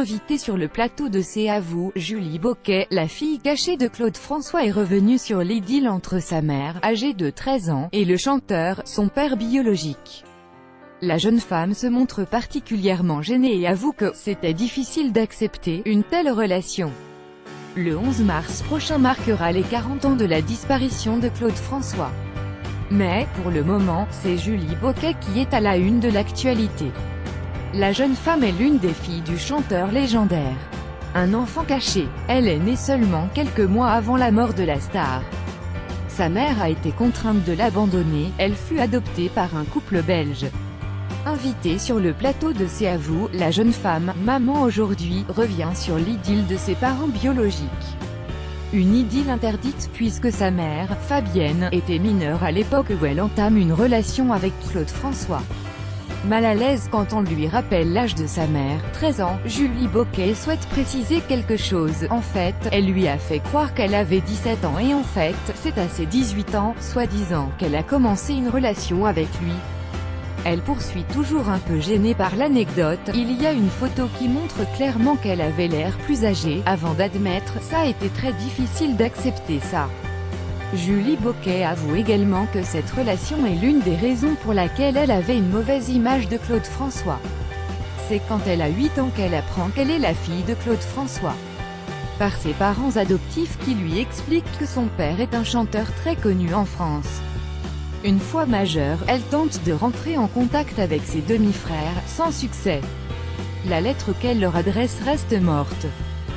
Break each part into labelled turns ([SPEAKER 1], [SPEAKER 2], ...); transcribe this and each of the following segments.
[SPEAKER 1] Invitée sur le plateau de C'est à vous, Julie Boquet, la fille cachée de Claude François est revenue sur l'idylle entre sa mère, âgée de 13 ans, et le chanteur, son père biologique. La jeune femme se montre particulièrement gênée et avoue que c'était difficile d'accepter une telle relation. Le 11 mars prochain marquera les 40 ans de la disparition de Claude François. Mais, pour le moment, c'est Julie Boquet qui est à la une de l'actualité. La jeune femme est l'une des filles du chanteur légendaire. Un enfant caché, elle est née seulement quelques mois avant la mort de la star. Sa mère a été contrainte de l'abandonner, elle fut adoptée par un couple belge. Invitée sur le plateau de C'est à vous, la jeune femme, maman aujourd'hui, revient sur l'idylle de ses parents biologiques. Une idylle interdite puisque sa mère, Fabienne, était mineure à l'époque où elle entame une relation avec Claude François. Mal à l'aise quand on lui rappelle l'âge de sa mère, 13 ans, Julie Boquet souhaite préciser quelque chose. En fait, elle lui a fait croire qu'elle avait 17 ans et en fait, c'est à ses 18 ans, soi-disant, qu'elle a commencé une relation avec lui. Elle poursuit toujours un peu gênée par l'anecdote, il y a une photo qui montre clairement qu'elle avait l'air plus âgée, avant d'admettre, ça a été très difficile d'accepter ça. Julie Boquet avoue également que cette relation est l'une des raisons pour laquelle elle avait une mauvaise image de Claude François. C'est quand elle a 8 ans qu'elle apprend qu'elle est la fille de Claude François. Par ses parents adoptifs qui lui expliquent que son père est un chanteur très connu en France. Une fois majeure, elle tente de rentrer en contact avec ses demi-frères, sans succès. La lettre qu'elle leur adresse reste morte.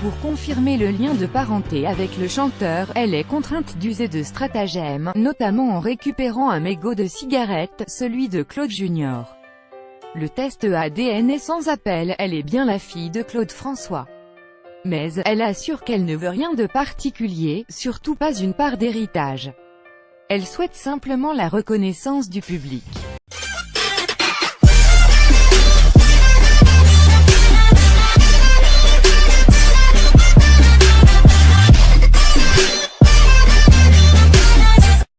[SPEAKER 1] Pour confirmer le lien de parenté avec le chanteur, elle est contrainte d'user de stratagèmes, notamment en récupérant un mégot de cigarette, celui de Claude Jr. Le test ADN est sans appel, elle est bien la fille de Claude François. Mais, elle assure qu'elle ne veut rien de particulier, surtout pas une part d'héritage. Elle souhaite simplement la reconnaissance du public.